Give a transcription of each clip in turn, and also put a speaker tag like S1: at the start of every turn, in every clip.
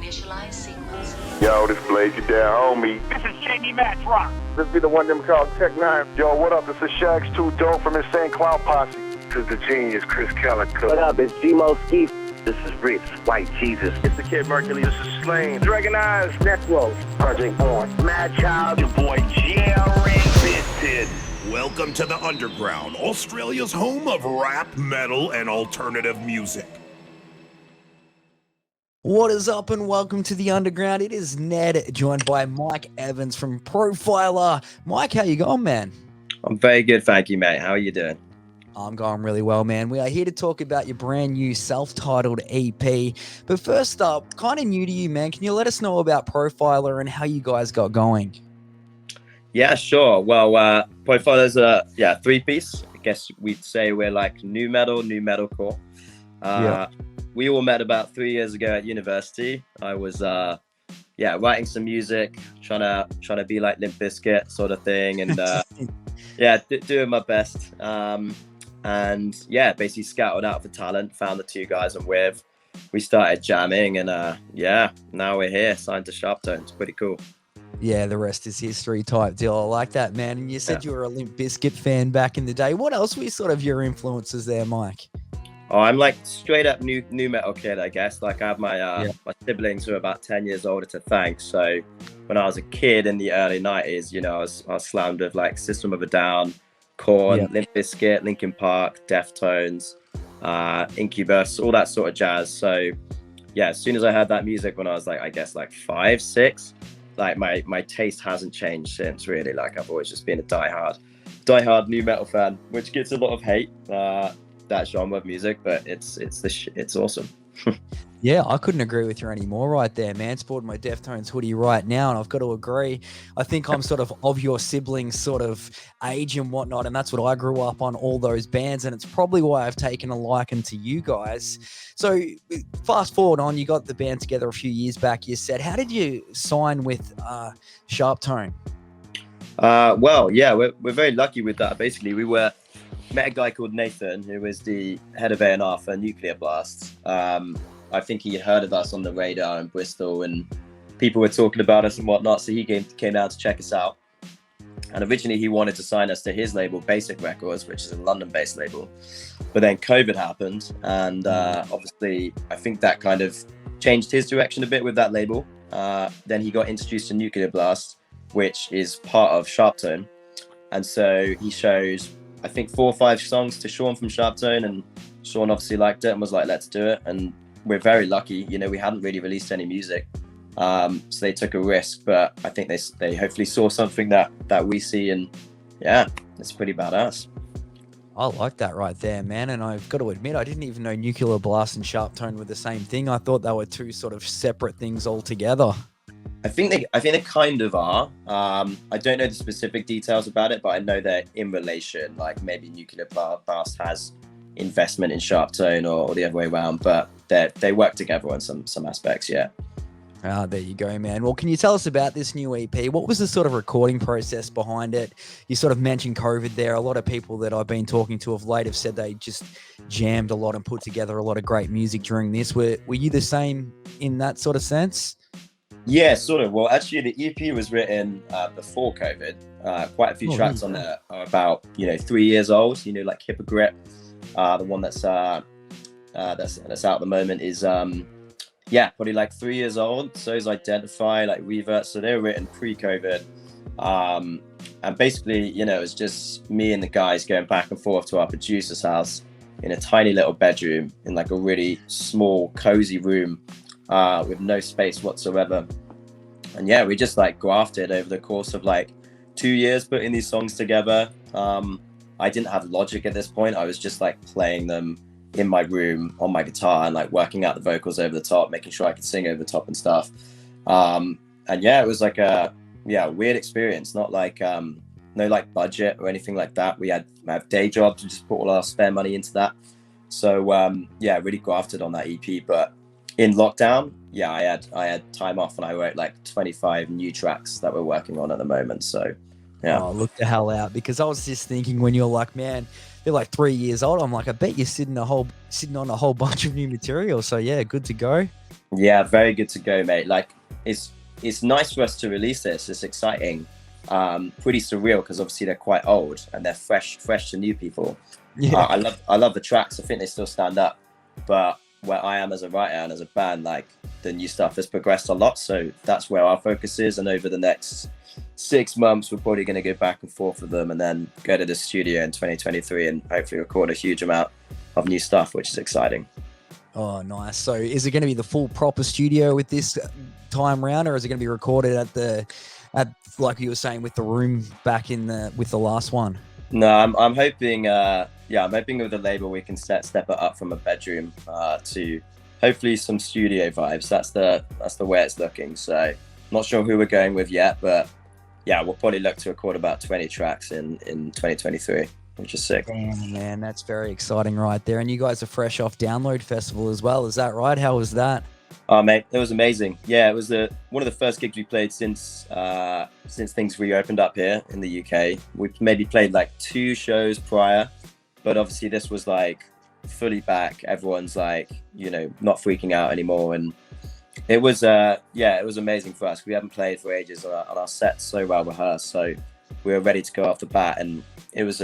S1: Initialize sequence.
S2: Yo, this Blaze, you down, homie.
S3: This is Jamie Match Rock.
S2: This be the one them called Tech 9. Yo, what up? This is Shags 2 Dope from Insane Clown Posse. This is the genius, Chris Calico.
S4: What up? It's G-Mo Ski. This is Fritz, White Jesus.
S2: It's the Kid Mercury. This is Slain.
S4: Dragon Eyes, Necro, Project Born, Mad Child,
S3: Your boy Jerry Vinted.
S5: Welcome to the Underground, Australia's home of rap, metal, and alternative music.
S6: What is up and welcome to the Underground. It is Ned, joined by Mike Evans from Profiler. Mike, how you going, man?
S7: I'm very good, thank you, mate. How are you doing?
S6: I'm going really well, man. We are here to talk about your brand new self-titled EP. But first up, kind of new to you, man. Can you let us know about Profiler and how you guys got going?
S7: Yeah, sure. Well, Profiler's a three-piece. I guess we'd say we're like new metalcore. We all met about 3 years ago at university. I was writing some music, trying to be like Limp Bizkit sort of thing, and doing my best. Basically scouted out for talent, found the two guys I'm with. We started jamming, and now we're here, signed to SharpTone. It's pretty cool.
S6: Yeah, the rest is history type deal. I like that, man. And you said you were a Limp Bizkit fan back in the day. What else were sort of your influences there, Mike?
S7: Oh, I'm like straight up new metal kid, I guess. Like I have my siblings who are about 10 years older to thank. So when I was a kid in the early 90s, I was slammed with like System of a Down, Korn, Limp Bizkit, Linkin Park, Deftones, Incubus, all that sort of jazz. So yeah, as soon as I heard that music when I was like, I guess like 5, 6, like my taste hasn't changed since, really. Like I've always just been a diehard new metal fan, which gets a lot of hate. That genre of music, but it's awesome.
S6: Yeah, I couldn't agree with you anymore right there, man. Sporting my Deftones hoodie right now, and I've got to agree. I think I'm sort of your siblings' sort of age and whatnot, and that's what I grew up on, all those bands, and it's probably why I've taken a liking to you guys. So fast forward on, you got the band together a few years back, you said. How did you sign with SharpTone?
S7: We're very lucky with that. Basically, we met a guy called Nathan, who was the head of A&R for Nuclear Blast. I think he heard of us on the radar in Bristol, and people were talking about us and whatnot, so he came down to check us out. And originally he wanted to sign us to his label, Basic Records, which is a London-based label. But then COVID happened, and obviously I think that kind of changed his direction a bit with that label. Then he got introduced to Nuclear Blast, which is part of SharpTone. And so he showed, I think, 4 or 5 songs to Sean from SharpTone, and Sean obviously liked it and was like, let's do it. And we're very lucky, we hadn't really released any music, so they took a risk, but I think they hopefully saw something that we see, and yeah, it's pretty badass.
S6: I like that right there, man. And I've got to admit, I didn't even know Nuclear Blast and SharpTone were the same thing. I thought they were two sort of separate things altogether.
S7: I think they kind of are. I don't know the specific details about it, but I know they're in relation. Like maybe Nuclear Blast has investment in SharpTone or the other way around, but they work together on some aspects. Yeah.
S6: There you go, man. Well, can you tell us about this new EP? What was the sort of recording process behind it? You sort of mentioned COVID there. A lot of people that I've been talking to of late have said they just jammed a lot and put together a lot of great music during this. Were you the same in that sort of sense?
S7: Yeah, sort of. Well, actually, the EP was written before COVID. Quite a few tracks on there are about 3 years old. Like Hypocrite, the one that's out at the moment is probably like 3 years old. So is Identify, like Revert. So they were written pre-COVID, and basically it was just me and the guys going back and forth to our producer's house in a tiny little bedroom in like a really small cozy room. With no space whatsoever, and we just like grafted over the course of like 2 years putting these songs together. I didn't have Logic at this point. I was just like playing them in my room on my guitar and like working out the vocals over the top, making sure I could sing over the top and stuff. It was like a weird experience. Not like no like budget or anything like that. We have day jobs and just put all our spare money into that. So really grafted on that EP, but in lockdown, I had time off and I wrote like 25 new tracks that we're working on at the moment. So, yeah.
S6: Oh, look the hell out, because I was just thinking when you're like, man, they're like 3 years old. I'm like, I bet you're sitting on a whole bunch of new material. So yeah, good to go.
S7: Yeah, very good to go, mate. Like it's nice for us to release this. It's exciting. Pretty surreal because obviously they're quite old and they're fresh to new people.
S6: Yeah.
S7: I love the tracks. I think they still stand up. But where I am as a writer and as a band, like the new stuff has progressed a lot. So that's where our focus is. And over the next 6 months, we're probably going to go back and forth with them and then go to the studio in 2023 and hopefully record a huge amount of new stuff, which is exciting.
S6: Oh, nice. So is it going to be the full proper studio with this time round, or is it going to be recorded at like you were saying with the room back with the last one?
S7: No, I'm hoping, I'm hoping with the label we can step it up from a bedroom to hopefully some studio vibes. That's the way it's looking. So not sure who we're going with yet, but yeah, we'll probably look to record about 20 tracks in 2023, which is sick.
S6: Damn, man, that's very exciting right there. And you guys are fresh off Download Festival as well. Is that right? How was that?
S7: Oh, mate, it was amazing. Yeah, it was one of the first gigs we played since things reopened up here in the UK. We maybe played like 2 shows prior, but obviously this was like fully back. Everyone's like, not freaking out anymore. And it was it was amazing for us. We haven't played for ages and our set's so well rehearsed. So we were ready to go off the bat and it was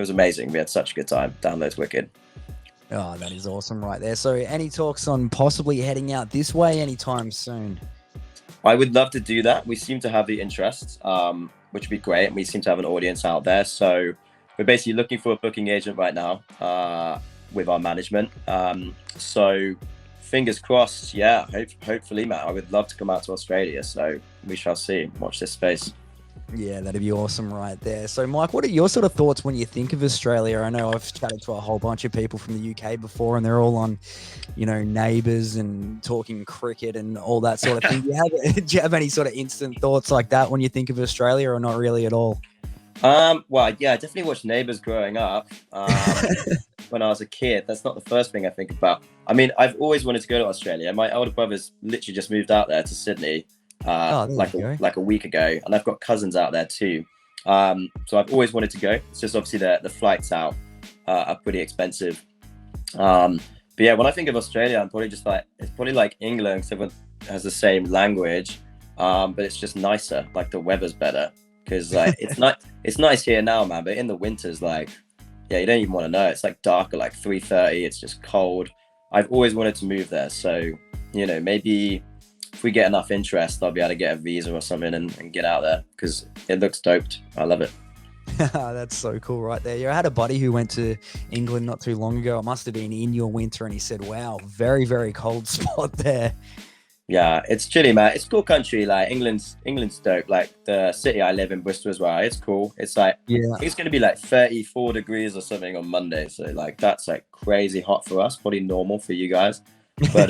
S7: amazing. We had such a good time. Download's wicked.
S6: Oh, that is awesome right there. So any talks on possibly heading out this way anytime soon?
S7: I would love to do that. We seem to have the interest, which would be great. And we seem to have an audience out there. So we're basically looking for a booking agent right now with our management. So fingers crossed. Yeah, hopefully, Matt. I would love to come out to Australia. So we shall see. Watch this space.
S6: Yeah, that'd be awesome right there. So, Mike, what are your sort of thoughts when you think of Australia? I know I've chatted to a whole bunch of people from the UK before, and they're all on, Neighbours and talking cricket and all that sort of thing. Do you have any sort of instant thoughts like that when you think of Australia, or not really at all?
S7: Well, yeah, I definitely watched Neighbours growing up when I was a kid. That's not the first thing I think about. I mean, I've always wanted to go to Australia. My older brother's literally just moved out there to Sydney. Like a week ago, and I've got cousins out there too. So I've always wanted to go. It's just obviously the flights out are pretty expensive. But yeah, when I think of Australia, I'm probably just like, it's probably like England, because everyone has the same language, but it's just nicer. Like the weather's better because like it's nice here now, man. But in the winters, like, yeah, you don't even want to know. It's like dark at like 3:30. It's just cold. I've always wanted to move there, so maybe if we get enough interest, I'll be able to get a visa or something and get out there because it looks doped. I love it.
S6: That's so cool right there. Yeah, I had a buddy who went to England not too long ago. It must have been in your winter, and he said, wow, very, very cold spot there.
S7: Yeah, it's chilly, man. It's a cool country. Like England's dope. Like the city I live in, Bristol as well. It's cool. It's like, yeah, it's going to be like 34 degrees or something on Monday. So like, that's like crazy hot for us, probably normal for you guys. But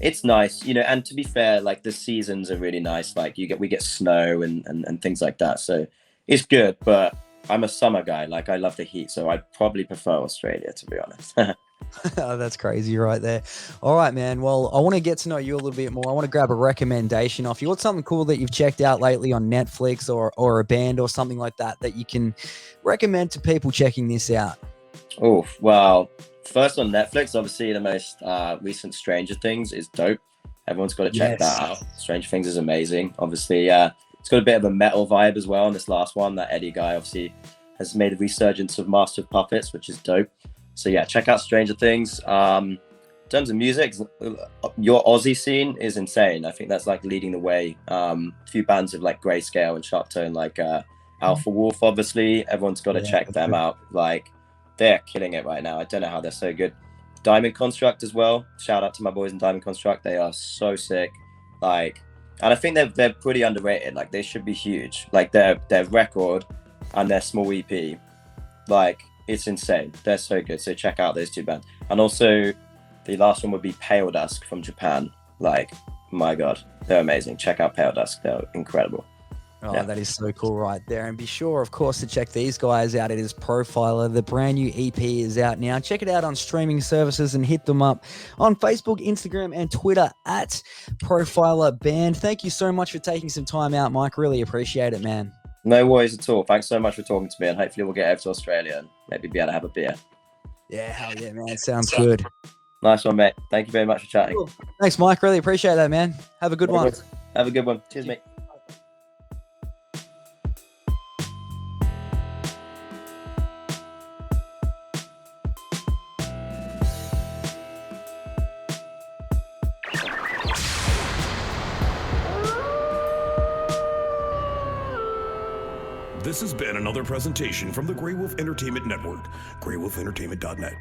S7: it's nice, and to be fair, like the seasons are really nice. Like we get snow and things like that. So it's good, but I'm a summer guy. Like I love the heat. So I'd probably prefer Australia, to be honest.
S6: Oh, that's crazy right there. All right, man. Well, I want to get to know you a little bit more. I want to grab a recommendation off you. What's something cool that you've checked out lately on Netflix or a band or something like that you can recommend to people checking this out? Oh,
S7: well, first on Netflix, obviously the most recent Stranger Things is dope. Everyone's got to check that out. Stranger Things is amazing. Obviously, it's got a bit of a metal vibe as well in this last one. That Eddie guy obviously has made a resurgence of Master of Puppets, which is dope. So yeah, check out Stranger Things. In terms of music, your Aussie scene is insane. I think that's like leading the way. A few bands of like Grayscale and SharpTone, like Alpha Wolf, obviously. Everyone's got to check them out. Like, they're killing it right now. I don't know how they're so good. Diamond Construct as well. Shout out to my boys in Diamond Construct. They are so sick. Like, and I think they're pretty underrated. Like, they should be huge. Like their record and their small EP, like, it's insane. They're so good. So check out those two bands. And also the last one would be Pale Dusk from Japan. Like, my God, they're amazing. Check out Pale Dusk. They're incredible.
S6: Oh, yeah. That is so cool right there. And be sure, of course, to check these guys out. It is Profiler. The brand new EP is out now. Check it out on streaming services and hit them up on Facebook, Instagram, and Twitter at Profiler Band. Thank you so much for taking some time out, Mike. Really appreciate it, man.
S7: No worries at all. Thanks so much for talking to me, and hopefully we'll get over to Australia and maybe be able to have a beer.
S6: Yeah, hell yeah, man. Sounds good.
S7: Nice one, mate. Thank you very much for chatting.
S6: Cool. Thanks, Mike. Really appreciate that, man. Have a good one.
S7: Have a good one. Cheers, mate.
S5: This has been another presentation from the Grey Wolf Entertainment Network, greywolfentertainment.net.